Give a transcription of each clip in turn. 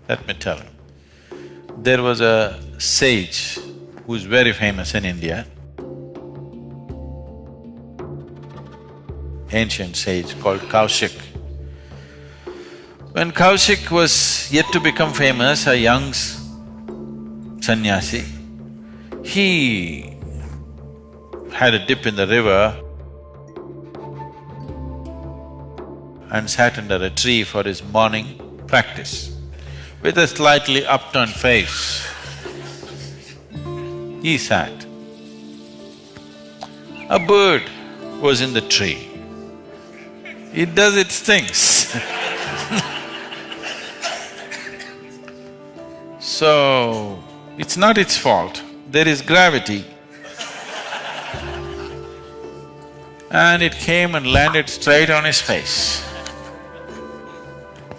Let me tell you. There was a sage who's very famous in India, ancient sage called Kaushik. When Kaushik was yet to become famous, a young sannyasi, he had a dip in the river and sat under a tree for his morning practice. With a slightly upturned face, he sat. A bird was in the tree. It does its things. So, it's not its fault, there is gravity. And it came and landed straight on his face.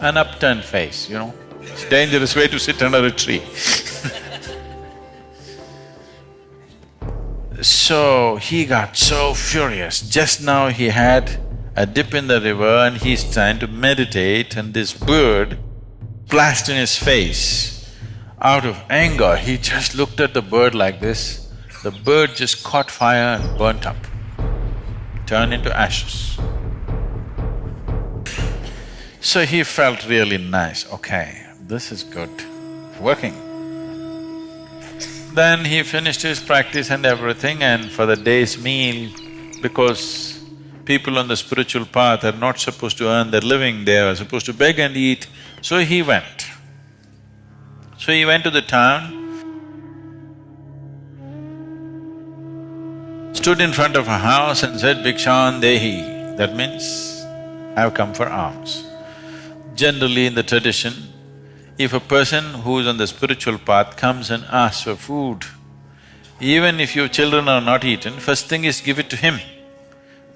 An upturned face, you know. It's a dangerous way to sit under a tree. So, he got so furious. Just now he had a dip in the river and he's trying to meditate, and this bird splashed in his face. Out of anger, he just looked at the bird like this. The bird just caught fire and burnt up, turned into ashes. So he felt really nice, okay, this is good, working. Then he finished his practice and everything, and for the day's meal, because people on the spiritual path are not supposed to earn their living, they are supposed to beg and eat, so he went. So he went to the town, stood in front of a house and said, "Bhikshan dehi," that means, "I've come for alms." Generally in the tradition, if a person who is on the spiritual path comes and asks for food, even if your children are not eaten, first thing is give it to him,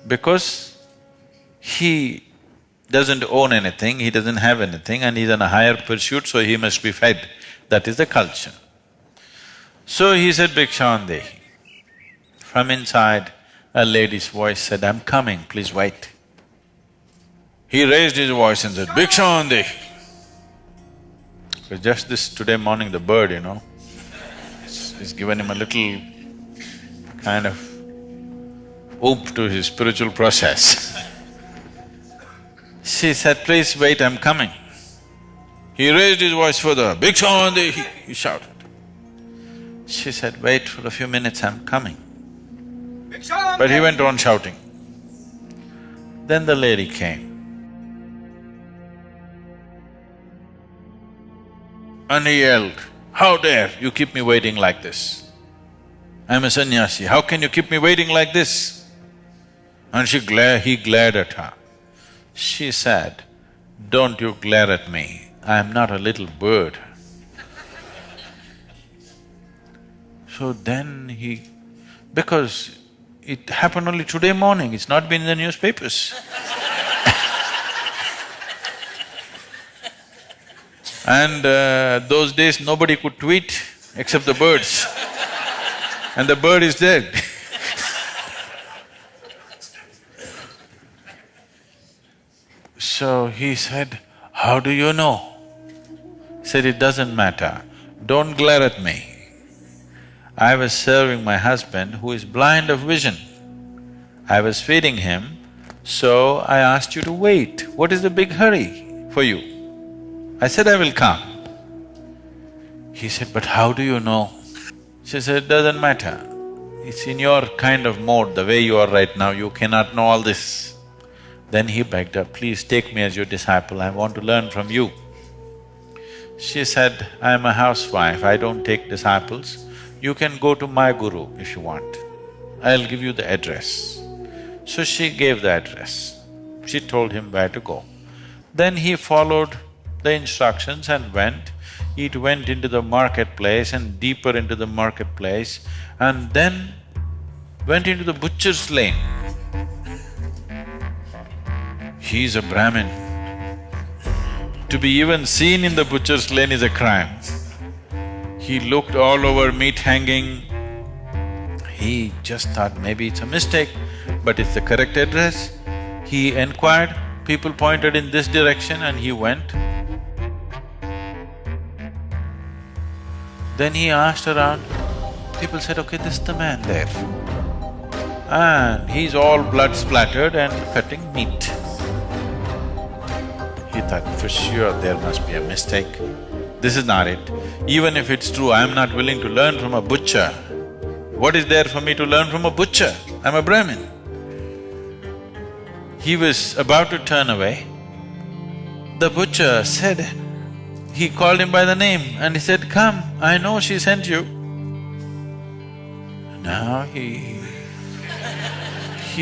because he doesn't own anything, he doesn't have anything, and he's on a higher pursuit, so he must be fed. That is the culture. So he said, "Bhikshan dehi." From inside, a lady's voice said, "I'm coming, please wait." He raised his voice and said, "Bhikshan dehi." So just this today morning, the bird, you know, it's given him a little kind of oomph to his spiritual process. She said, "Please wait, I'm coming." He raised his voice further, "Bhikshan dehi," he shouted. She said, "Wait for a few minutes, I'm coming." But he went on shouting. Then the lady came. And he yelled, "How dare you keep me waiting like this? I'm a sannyasi, how can you keep me waiting like this?" And he glared at her. She said, "Don't you glare at me, I'm not a little bird." So then because it happened only today morning, it's not been in the newspapers. And those days nobody could tweet except the birds, and the bird is dead. So he said, "How do you know?" He said, "It doesn't matter, don't glare at me. I was serving my husband who is blind of vision. I was feeding him, so I asked you to wait. What is the big hurry for you? I said, I will come." He said, "But how do you know?" She said, "Doesn't matter. It's in your kind of mode, the way you are right now, you cannot know all this." Then he begged her, "Please take me as your disciple, I want to learn from you." She said, "I am a housewife, I don't take disciples. You can go to my guru if you want. I'll give you the address." So she gave the address. She told him where to go. Then he followed the instructions and went. It went into the marketplace and deeper into the marketplace, and then went into the butcher's lane. He's a Brahmin. To be even seen in the butcher's lane is a crime. He looked all over, meat hanging. He just thought maybe it's a mistake, but it's the correct address. He inquired, people pointed in this direction and he went. Then he asked around, people said, okay, this is the man there. And he's all blood splattered and cutting meat. He thought, for sure there must be a mistake. This is not it. Even if it's true, I'm not willing to learn from a butcher. What is there for me to learn from a butcher? I'm a Brahmin. He was about to turn away. The butcher said, he called him by the name and he said, come, I know she sent you. Now he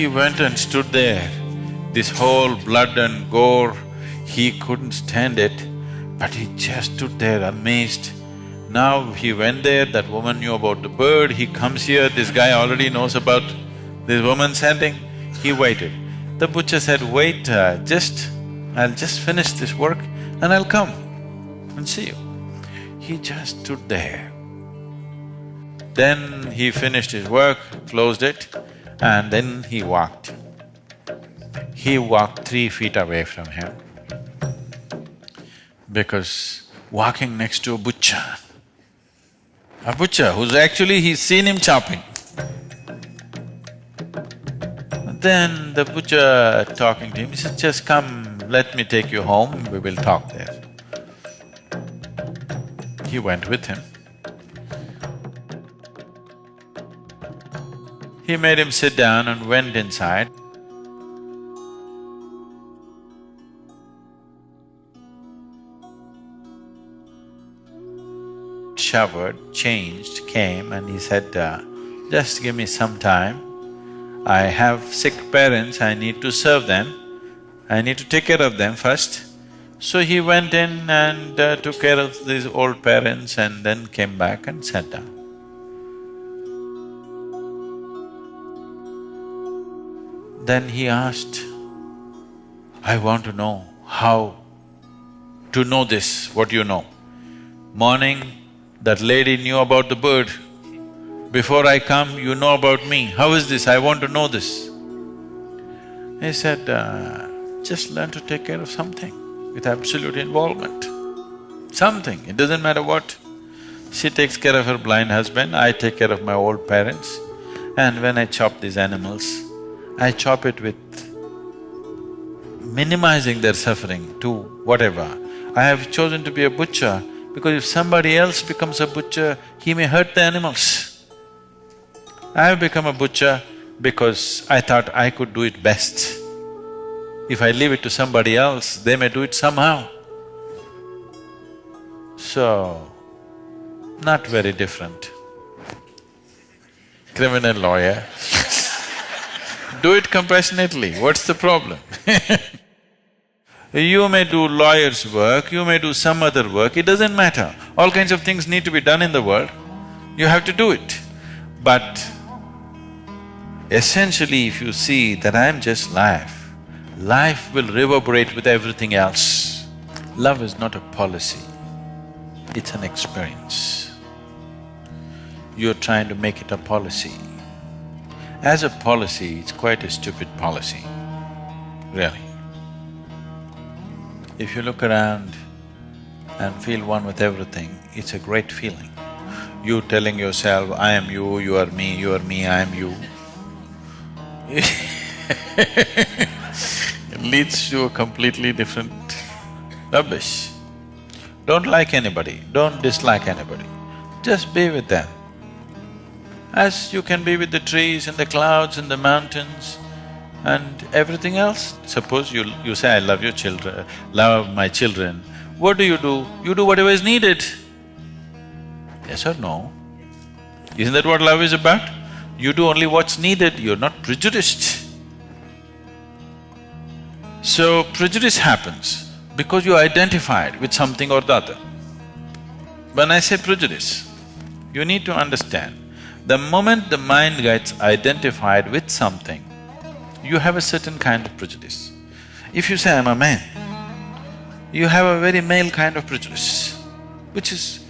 went and stood there. This whole blood and gore, he couldn't stand it, but he just stood there amazed. Now he went there, that woman knew about the bird, he comes here, this guy already knows about this woman sending, he waited. The butcher said, wait, I'll just finish this work and I'll come and see you. He just stood there. Then he finished his work, closed it, and then he walked. He walked 3 feet away from him because walking next to a butcher who's actually… he's seen him chopping. Then the butcher talking to him, he said, just come, let me take you home, we will talk there. He went with him. He made him sit down and went inside. Showered, changed, came and he said, just give me some time. I have sick parents, I need to serve them. I need to take care of them first. So he went in and took care of these old parents and then came back and sat down. Then he asked, I want to know how to know this, what you know. Morning, that lady knew about the bird. Before I come, you know about me. How is this? I want to know this. He said, just learn to take care of something with absolute involvement. Something, it doesn't matter what. She takes care of her blind husband, I take care of my old parents. And when I chop these animals, I chop it with minimizing their suffering to whatever. I have chosen to be a butcher because if somebody else becomes a butcher, he may hurt the animals. I have become a butcher because I thought I could do it best. If I leave it to somebody else, they may do it somehow. So, not very different. Criminal lawyer do it compassionately, what's the problem? You may do lawyer's work, you may do some other work, it doesn't matter. All kinds of things need to be done in the world, you have to do it. But essentially if you see that I'm just life, life will reverberate with everything else. Love is not a policy, it's an experience. You're trying to make it a policy. As a policy, it's quite a stupid policy, really. If you look around and feel one with everything, it's a great feeling. You telling yourself, I am you, you are me, I am you. It leads to a completely different rubbish. Don't like anybody, don't dislike anybody, just be with them. As you can be with the trees and the clouds and the mountains and everything else. Suppose you say, I love your children, love my children. What do? You do whatever is needed. Yes or no? Isn't that what love is about? You do only what's needed, you're not prejudiced. So, prejudice happens because you identified with something or the other. When I say prejudice, you need to understand, the moment the mind gets identified with something, you have a certain kind of prejudice. If you say, I'm a man, you have a very male kind of prejudice, which is,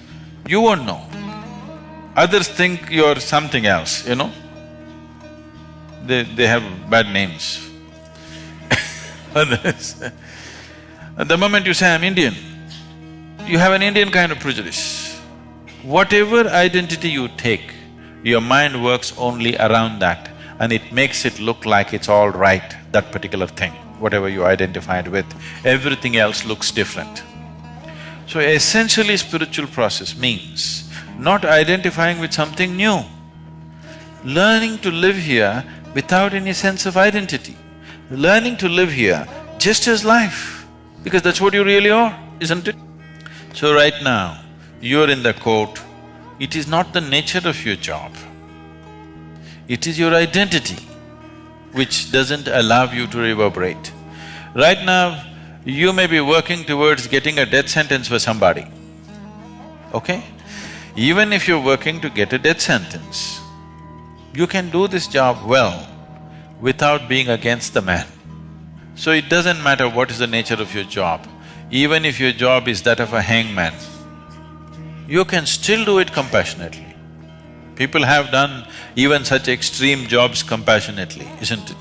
you won't know. Others think you're something else, you know? They have bad names. Others. The moment you say, I'm Indian, you have an Indian kind of prejudice. Whatever identity you take, your mind works only around that and it makes it look like it's all right, that particular thing, whatever you identified with, everything else looks different. So essentially spiritual process means not identifying with something new, learning to live here without any sense of identity, learning to live here just as life, because that's what you really are, isn't it? So right now, you're in the court, it is not the nature of your job, it is your identity which doesn't allow you to reverberate. Right now, you may be working towards getting a death sentence for somebody, okay? Even if you're working to get a death sentence, you can do this job well without being against the man. So it doesn't matter what is the nature of your job, even if your job is that of a hangman, you can still do it compassionately. People have done even such extreme jobs compassionately, isn't it?